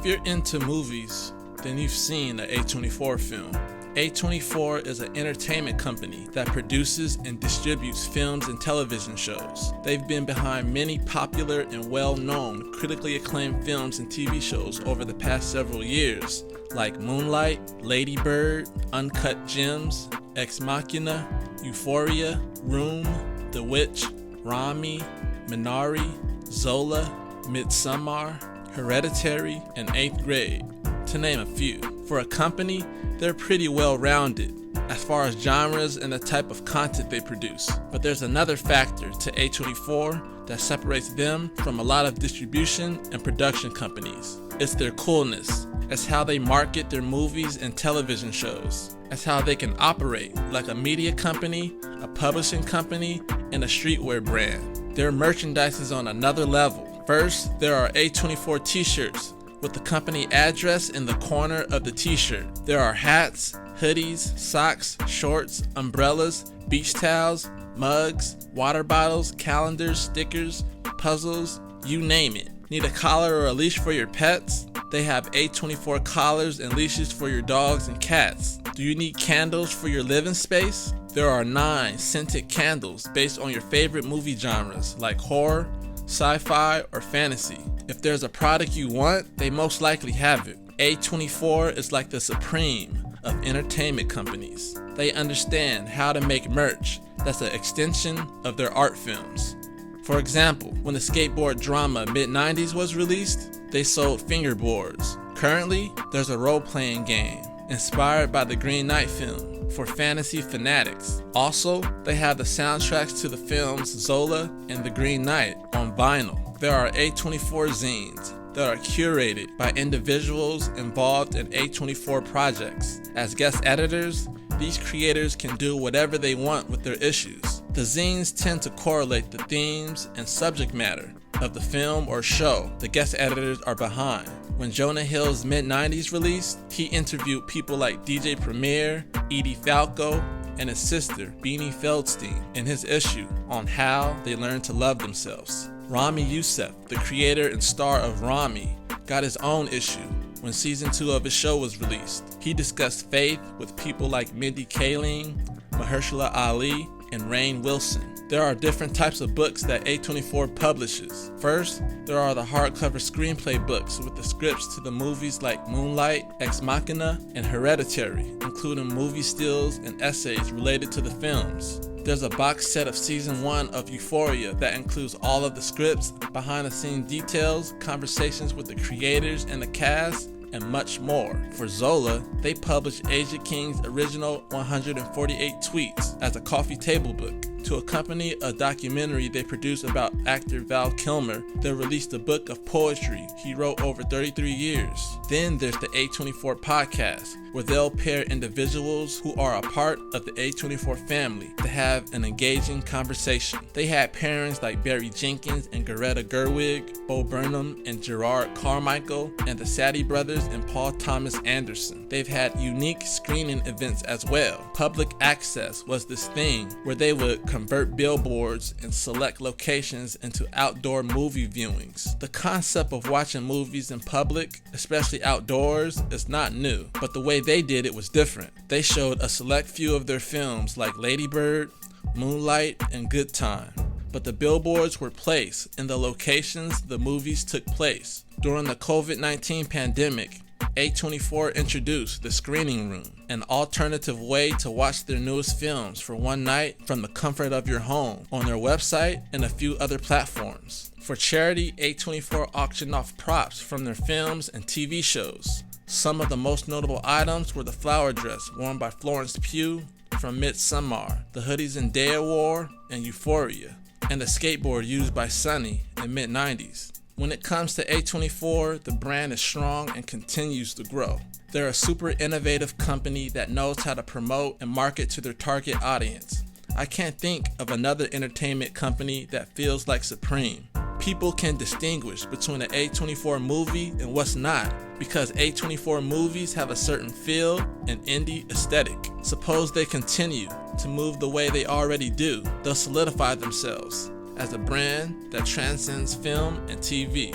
If you're into movies, then you've seen an A24 film. A24 is an entertainment company that produces and distributes films and television shows. They've been behind many popular and well-known, critically acclaimed films and TV shows over the past several years, like Moonlight, Ladybird, Uncut Gems, Ex Machina, Euphoria, Room, The Witch, Ramy, Minari, Zola, Midsommar, Hereditary, and 8th Grade, to name a few. For a company, they're pretty well-rounded as far as genres and the type of content they produce. But there's another factor to A24 that separates them from a lot of distribution and production companies. It's their coolness. It's how they market their movies and television shows. It's how they can operate like a media company, a publishing company, and a streetwear brand. Their merchandise is on another level. First, there are A24 t-shirts with the company address in the corner of the t-shirt. There are hats, hoodies, socks, shorts, umbrellas, beach towels, mugs, water bottles, calendars, stickers, puzzles, you name it. Need a collar or a leash for your pets? They have A24 collars and leashes for your dogs and cats. Do you need candles for your living space? There are 9 scented candles based on your favorite movie genres like horror, sci-fi, or fantasy. If there's a product you want, they most likely have it. A24 is like the supreme of entertainment companies. They understand how to make merch that's an extension of their art films. For example, when the skateboard drama mid-90s was released, they sold fingerboards. Currently, there's a role-playing game inspired by the Green Knight film for fantasy fanatics. Also, they have the soundtracks to the films Zola and The Green Knight on vinyl. There are A24 zines that are curated by individuals involved in A24 projects. As guest editors, these creators can do whatever they want with their issues. The zines tend to correlate the themes and subject matter of the film or show the guest editors are behind. When Jonah Hill's mid-90s released, he interviewed people like DJ Premier, Edie Falco, and his sister, Beanie Feldstein, in his issue on how they learned to love themselves. Ramy Youssef, the creator and star of Ramy, got his own issue when season 2 of his show was released. He discussed faith with people like Mindy Kaling, Mahershala Ali, and Rainn Wilson. There are different types of books that A24 publishes. First, there are the hardcover screenplay books with the scripts to the movies like Moonlight, Ex Machina, and Hereditary, including movie stills and essays related to the films. There's a box set of season 1 of Euphoria that includes all of the scripts, behind-the-scenes details, conversations with the creators and the cast, and much more. For Zola, they published Asia King's original 148 tweets as a coffee table book. To accompany a documentary they produced about actor Val Kilmer, they released a book of poetry he wrote over 33 years. Then there's the A24 podcast, where they'll pair individuals who are a part of the A24 family to have an engaging conversation. They had pairings like Barry Jenkins and Greta Gerwig, Bo Burnham and Gerard Carmichael, and the Sadie brothers and Paul Thomas Anderson. They've had unique screening events as well. Public access was this thing where they would convert billboards in select locations into outdoor movie viewings. The concept of watching movies in public, especially outdoors, is not new, but the way they did it was different. They showed a select few of their films like Ladybird, Moonlight, and Good Time, but the billboards were placed in the locations the movies took place. During the COVID-19 pandemic, A24 introduced the screening room, an alternative way to watch their newest films for one night from the comfort of your home, on their website and a few other platforms. For charity, A24 auctioned off props from their films and TV shows. Some of the most notable items were the flower dress worn by Florence Pugh from Midsommar, the hoodies Zendaya wore in Euphoria, and the skateboard used by Sunny in mid-90s. When it comes to A24, the brand is strong and continues to grow. They're a super innovative company that knows how to promote and market to their target audience. I can't think of another entertainment company that feels like Supreme. People can distinguish between an A24 movie and what's not, because A24 movies have a certain feel and indie aesthetic. Suppose they continue to move the way they already do, they'll solidify themselves as a brand that transcends film and TV.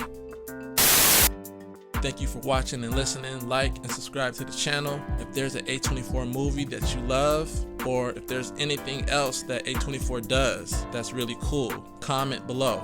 Thank you for watching and listening. Like and subscribe to the channel. If there's an A24 movie that you love, or if there's anything else that A24 does that's really cool, comment below.